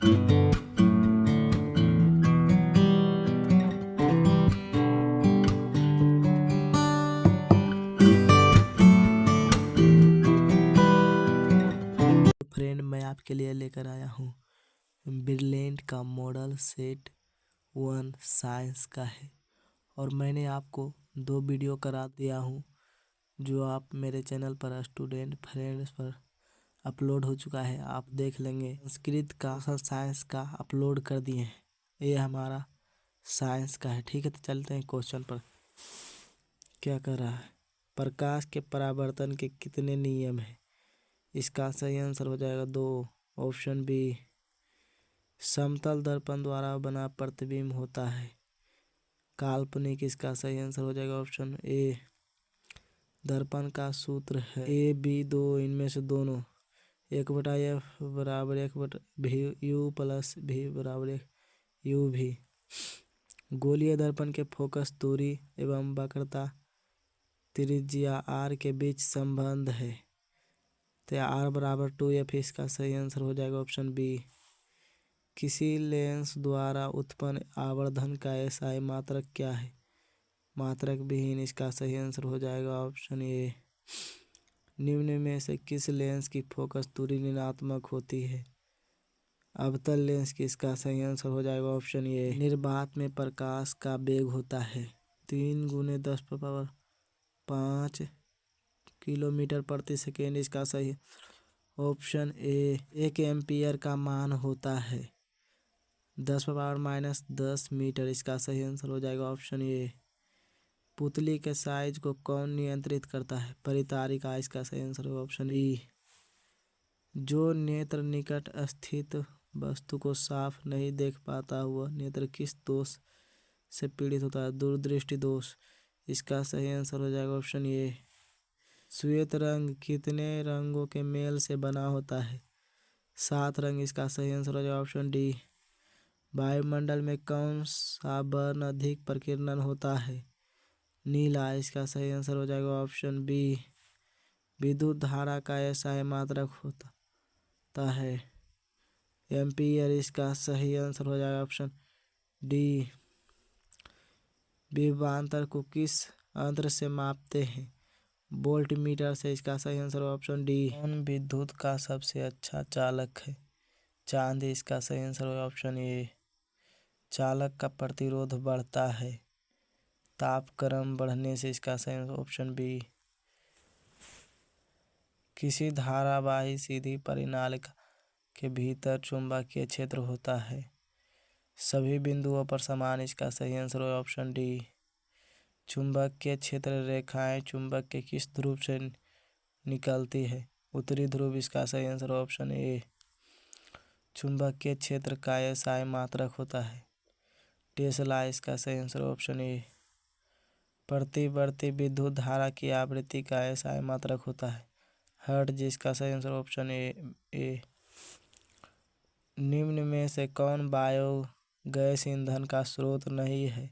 Friend, मैं आपके लिए लेकर आया हूँ ब्रिलिएंट का मॉडल सेट 1 साइंस का है और मैंने आपको 2 वीडियो करा दिया हूँ जो आप मेरे चैनल पर स्टूडेंट फ्रेंड्स पर अपलोड हो चुका है। आप देख लेंगे। संस्कृत का साइंस का अपलोड कर दिए हैं। ये हमारा साइंस का है। ठीक है, तो चलते हैं क्वेश्चन पर। क्या कर रहा है? प्रकाश के परावर्तन के कितने नियम हैं? इसका सही आंसर हो जाएगा 2। Option B. समतल दर्पण द्वारा बना प्रतिबिंब होता है। काल्पनिक। इसका सही आंसर हो जाएगा ऑप्शन ए। दर्पण का सूत्र है ए बी 2 इनमें से दोनों 1/f बराबर 1/यू प्लस भी बराबर यू भी। गोलीय दर्पण के फोकस दूरी एवं वक्रता त्रिज्या r के बीच संबंध है। तो r बराबर 2f। इसका सही आंसर हो जाएगा ऑप्शन बी। किसी लेंस द्वारा उत्पन्न आवर्धन का SI मात्रक क्या है? मात्रक विहीन। इसका सही आंसर हो जाएगा ऑप्शन ए। निम्न में से किस लेंस की फोकस दूरी ऋणात्मक होती है? अवतल लेंस की। इसका सही आंसर हो जाएगा ऑप्शन ए। निर्वात में प्रकाश का वेग होता है 3 × 10⁵ किलोमीटर प्रति सेकेंड। इसका सही ऑप्शन ए। 1 एम्पियर का मान होता है 10⁻⁻10 मीटर। इसका सही आंसर हो जाएगा ऑप्शन ए। पुतली के साइज को कौन नियंत्रित करता है? परितारिका। इसका सही आंसर होगा ऑप्शन ई। जो नेत्र निकट स्थित वस्तु को साफ नहीं देख पाता हुआ नेत्र किस दोष से पीड़ित होता है? दूरदृष्टि दोष। इसका सही आंसर हो जाएगा ऑप्शन ए। श्वेत रंग कितने रंगों के मेल से बना होता है? 7 रंग। इसका सही आंसर हो जाएगा ऑप्शन डी। वायुमंडल में कौन सा वर्ण अधिक प्रकीर्णन होता है? नीला। इसका सही आंसर हो जाएगा ऑप्शन बी। विद्युत धारा का SI मात्रक होता है एम्पियर। इसका सही आंसर हो जाएगा ऑप्शन डी। विभवांतर को किस यंत्र से मापते हैं? वोल्टमीटर से। इसका सही आंसर हो ऑप्शन डी। कौन विद्युत का सबसे अच्छा चालक है? चांदी। इसका सही आंसर हो ऑप्शन ए। चालक का प्रतिरोध बढ़ता है तापक्रम बढ़ने से। इसका सही आंसर ऑप्शन बी। किसी धारावाही सीधी परिनालिका के भीतर चुंबकीय क्षेत्र होता है सभी बिंदुओं पर समान। इसका सही आंसर हो ऑप्शन डी। चुंबकीय क्षेत्र रेखाएं चुंबक के किस ध्रुव से निकलती है? उत्तरी ध्रुव। इसका सही आंसर हो ऑप्शन ए। चुंबकीय क्षेत्र का SI मात्रक होता है टेस्ला। इसका सही आंसर ऑप्शन ए। प्रतिवर्ती विद्युत धारा की आवृत्ति का SI मात्रक होता है हर्ट्ज। इसका सही आंसर ऑप्शन ए। निम्न में से कौन बायोगैस ईंधन का स्रोत नहीं है?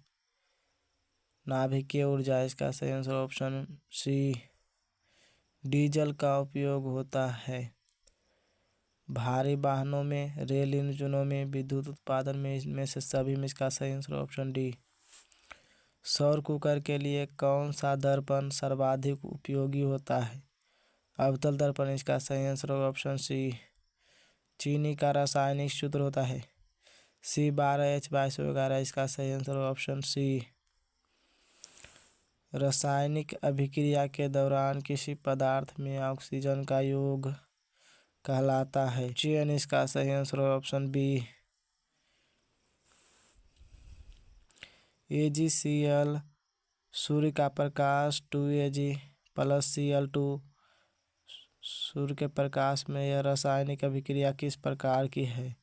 नाभिकीय ऊर्जा। इसका सही आंसर ऑप्शन सी। डीजल का उपयोग होता है भारी वाहनों में, रेल इंजनों में, विद्युत उत्पादन में। इनमें से सभी में। इसका सही आंसर ऑप्शन डी। सौर कुकर के लिए कौन सा दर्पण सर्वाधिक उपयोगी होता है? अवतल दर्पण। इसका सही आंसर होगा ऑप्शन सी। चीनी का रासायनिक सूत्र होता है C12H2211। इसका सही आंसर होगा ऑप्शन सी। रासायनिक अभिक्रिया के दौरान किसी पदार्थ में ऑक्सीजन का योग कहलाता है चयन। इसका सही आंसर होगा ऑप्शन बी। AgCl सूर्य का प्रकाश 2Ag + Cl2 सूर्य के प्रकाश में यह रासायनिक अभिक्रिया किस प्रकार की है?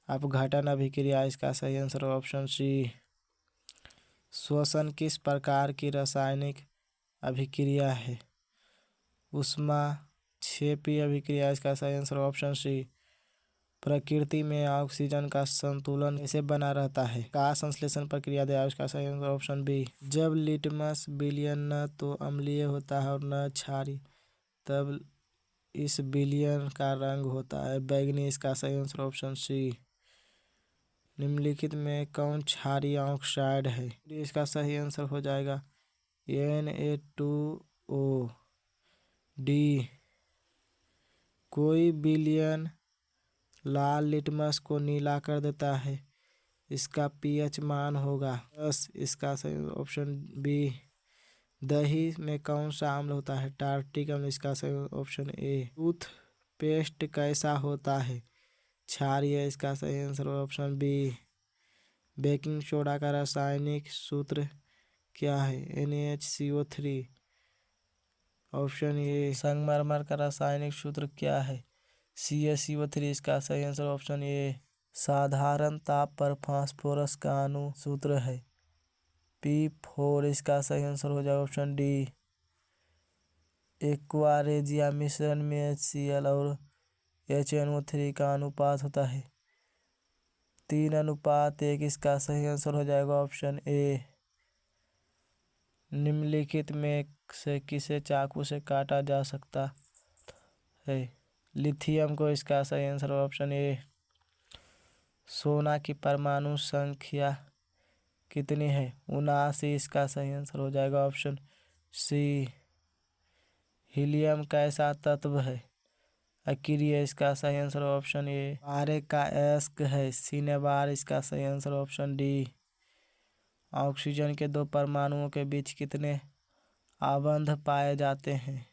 अपघटन अभिक्रिया। इसका सही आंसर होगा ऑप्शन सी। श्वसन किस प्रकार की रासायनिक अभिक्रिया है? ऊष्माक्षेपी अभिक्रिया। इसका सही आंसर होगा ऑप्शन सी। प्रकृति में ऑक्सीजन का संतुलन कैसे बना रहता है? का संश्लेषण प्रक्रिया द्वारा। इसका सही आंसर ऑप्शन बी। जब लिटमस विलयन न तो अम्लीय होता है और न क्षारीय तब इस विलयन का रंग होता है बैंगनी। इसका सही आंसर ऑप्शन सी। निम्नलिखित में कौन क्षारीय ऑक्साइड है? इसका सही आंसर हो जाएगा Na2O। डी, कोई विलयन लाल लिटमस को नीला कर देता है, इसका पीएच मान होगा 10। इसका सही ऑप्शन बी। दही में कौन सा अम्ल होता है? टार्टिक अम्ल। इसका सही ऑप्शन ए। टूथपेस्ट कैसा होता है? क्षारीय। इसका सही answer option B. Baking soda का रासायनिक सूत्र क्या है? NaHCO3। Option A. संगमरमर का रासायनिक सूत्र क्या है? CaCO3। इसका सही आंसर ऑप्शन ए। साधारण ताप पर फास्फोरस का अणु सूत्र है P4। इसका सही आंसर हो जाएगा ऑप्शन डी। एक्वा रेजिया मिश्रण में HCl और HNO3 का अनुपात होता है 3:1। इसका सही आंसर हो जाएगा ऑप्शन ए। निम्नलिखित में से किसे चाकू से काटा जा सकता है? लिथियम को। इसका सही आंसर ऑप्शन ए। सोना की परमाणु संख्या कितनी है? 79। इसका सही आंसर हो जाएगा ऑप्शन सी। हीलियम कैसा तत्व है? अक्रिय। इसका सही आंसर ऑप्शन ए। पारे का अयस्क है सिनेबार। इसका सही आंसर ऑप्शन डी। ऑक्सीजन के दो परमाणुओं के बीच कितने आबंध पाए जाते हैं?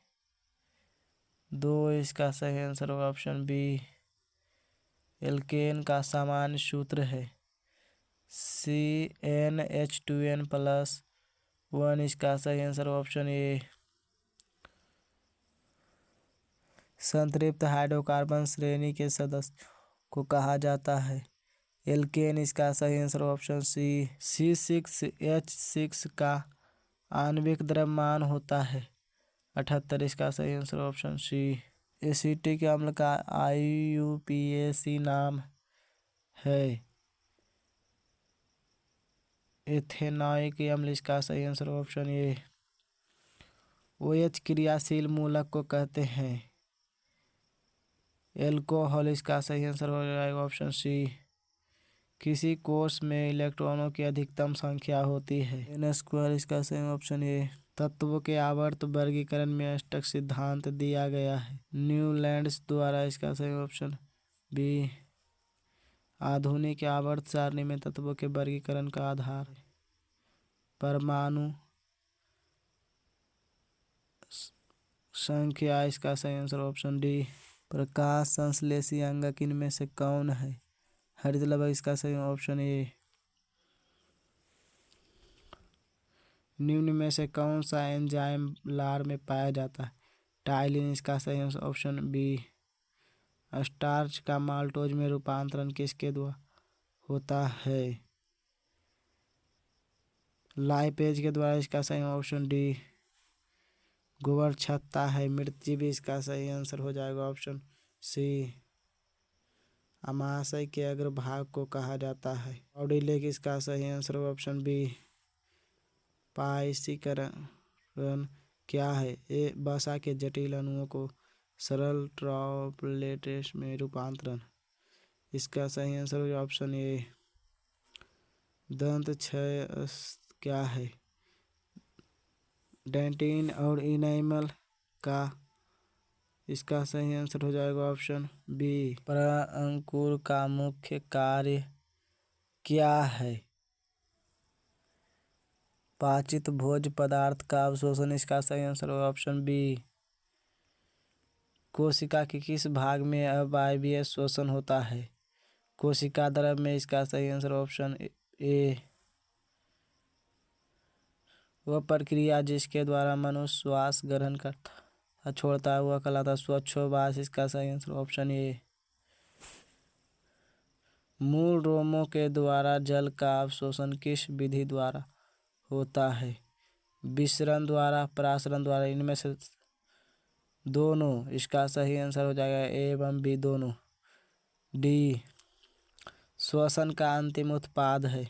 2। इसका सही आंसर होगा ऑप्शन बी। एल्केन का सामान्य सूत्र है CnH2n+1। इसका सही आंसर ऑप्शन ए। संतृप्त हाइड्रोकार्बन श्रेणी के सदस्य को कहा जाता है एल्केन। इसका सही आंसर ऑप्शन सी। C6H6 का आणविक द्रव्यमान होता है 78। इसका सही आंसर ऑप्शन सी। एसिटिक अम्ल का IUPAC नाम है एथेनॉइक अम्ल। इसका सही आंसर ऑप्शन ए। OH क्रियाशील मूलक को कहते हैं एल्कोहल। इसका सही आंसर हो जाएगा ऑप्शन सी। किसी कोष में इलेक्ट्रॉनों की अधिकतम संख्या होती है n²। इसका सही ऑप्शन ए। तत्वों के आवर्त वर्गीकरण में अष्टक सिद्धांत दिया गया है न्यूलैंड्स द्वारा। इसका सही ऑप्शन बी। आधुनिक आवर्त सारणी में तत्वों के वर्गीकरण का आधार है परमाणु संख्या। इसका सही आंसर ऑप्शन डी। प्रकाश संश्लेषी अंगक इनमें से कौन है? हरित लवक। इसका सही ऑप्शन ए। निम्न में से कौन सा एंजाइम लार में पाया जाता है? टाइलिन। इसका सही ऑप्शन बी। स्टार्च का माल्टोज में रूपांतरण किसके द्वारा होता है? लाइपेज के द्वारा। इसका सही ऑप्शन डी। गोबर छत्ता है मृतजीव। इसका सही आंसर हो जाएगा ऑप्शन सी। अमाशय के अग्रभाग को कहा जाता है बॉडी लेग। इसका सही आंसर ऑप्शन बी। पाइसीकरण क्या है? ए वसा के जटिल अणुओं को सरल ट्रॉपलेट्स में रूपांतरण। इसका सही आंसर हो ऑप्शन ए। दंत क्षय क्या है? डेंटिन और इनेमल का। इसका सही आंसर हो जाएगा ऑप्शन बी। अंकुर का मुख्य कार्य क्या है? पाचित भोज्य पदार्थ का अवशोषण। इसका सही आंसर होगा ऑप्शन बी। कोशिका के किस भाग में अवायवीय श्वसन होता है? कोशिका द्रव में। इसका सही आंसर ऑप्शन ए। वह प्रक्रिया जिसके द्वारा मनुष्य श्वास ग्रहण करता छोड़ता है वह कहलाता श्वासोच्छ्वास। इसका सही आंसर ऑप्शन ए। मूल रोमों के द्वारा जल का अवशोषण किस विधि द्वारा होता है? विसरण द्वारा, परासरण द्वारा। इनमें से दोनों। इसका सही आंसर हो जाएगा ए एवं बी दोनों। डी, श्वसन का अंतिम उत्पाद है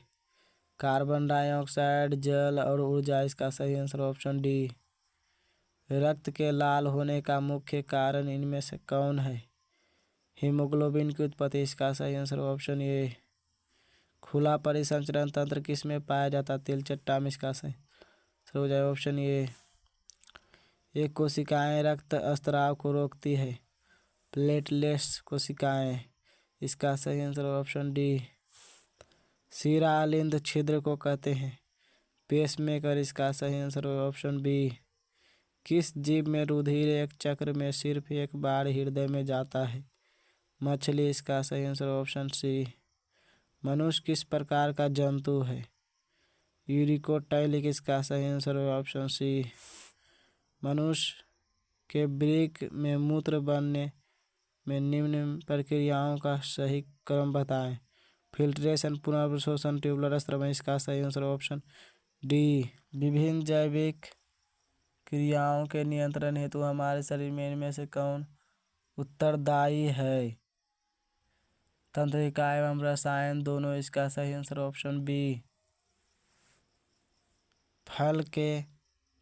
कार्बन डाइऑक्साइड, जल और ऊर्जा। इसका सही आंसर ऑप्शन डी। रक्त के लाल होने का मुख्य कारण इनमें से कौन है? हीमोग्लोबिन की उत्पत्ति। इसका सही आंसर ऑप्शन ए। खुला परिसंचरण तंत्र किस में पाया जाता है? तिलचट्टा में। इसका सही आंसर हो जाएगा ऑप्शन ए। एक कोशिकाएं रक्त स्राव को रोकती है। प्लेटलेट्स कोशिकाएं। इसका सही आंसर ऑप्शन डी। शिरालिंद छिद्र को कहते हैं पेसमेकर। इसका सही आंसर ऑप्शन बी। किस जीव में रुधिर एक चक्र में सिर्फ एक बार हृदय में जाता है? मछली। इसका सही आंसर ऑप्शन सी। मनुष्य किस प्रकार का जंतु है? यूरिकोटाइलिक। इसका सही आंसर ऑप्शन सी। मनुष्य के वृक्क में मूत्र बनने में निम्न प्रक्रियाओं का सही क्रम बताएं। फिल्ट्रेशन, पुनर्शोषण, ट्यूबुलर स्त्रवण। इसका सही आंसर ऑप्शन डी। विभिन्न जैविक क्रियाओं के नियंत्रण हेतु हमारे शरीर में इनमें से कौन उत्तरदायी है? तंत्रिका एवं रसायन दोनों। इसका सही आंसर ऑप्शन बी। फल के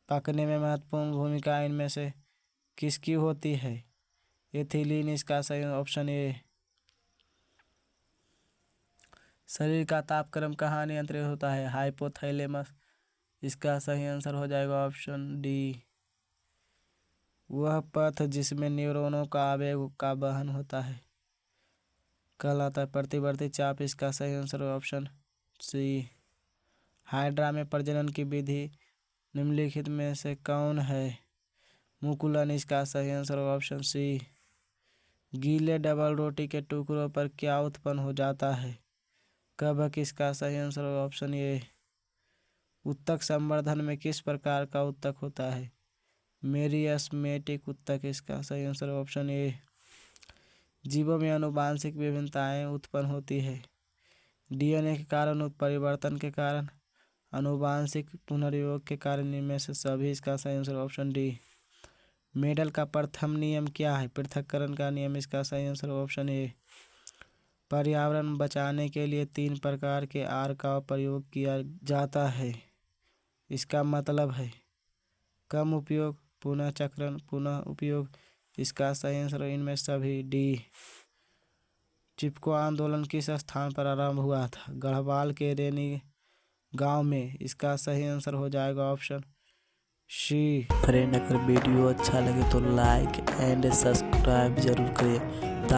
पकने में महत्वपूर्ण भूमिका इनमें से किसकी होती है? एथिलीन। इसका सही ऑप्शन ए। शरीर का तापक्रम कहाँ नियंत्रित होता है? हाइपोथैलेमस। इसका सही आंसर हो जाएगा ऑप्शन डी। वह पथ जिसमें न्यूरॉनों का आवेग का वहन होता है कहलाता है प्रतिवर्ती चाप। इसका सही आंसर ऑप्शन सी। हाइड्रा में प्रजनन की विधि निम्नलिखित में से कौन है? मुकुलन। इसका सही आंसर ऑप्शन सी। गीले डबल रोटी के टुकड़ों पर क्या उत्पन्न हो जाता है? कवक। इसका सही आंसर ऑप्शन ए। उत्तक संवर्धन में किस प्रकार का उत्तक होता है? मेरिस्टेमेटिक उत्तक। इसका सही आंसर ऑप्शन ए। जीवों में आनुवंशिक विभिन्नताएं उत्पन्न होती है। डीएनए के कारण, उत्परिवर्तन के कारण, आनुवंशिक पुनर्योग के कारण, इनमें से सभी। इसका सही आंसर ऑप्शन डी। मेडल का प्रथम नियम क्या है? पृथक्करण का नियम। इसका सही आंसर ऑप्शन ए। पर्यावरण बचाने के लिए 3 प्रकार के आर का प्रयोग किया जाता है। इसका मतलब है कम उपयोग, पुनः चक्रण, पुनः उपयोग। इसका सही आंसर इनमें सभी डी। चिपको आंदोलन किस स्थान पर आरंभ हुआ था? गढ़वाल के रेनी गांव में। इसका सही आंसर हो जाएगा ऑप्शन सी। फ्रेंड, अगर वीडियो अच्छा लगे तो लाइक एंड सब्सक्राइब जरूर करिए।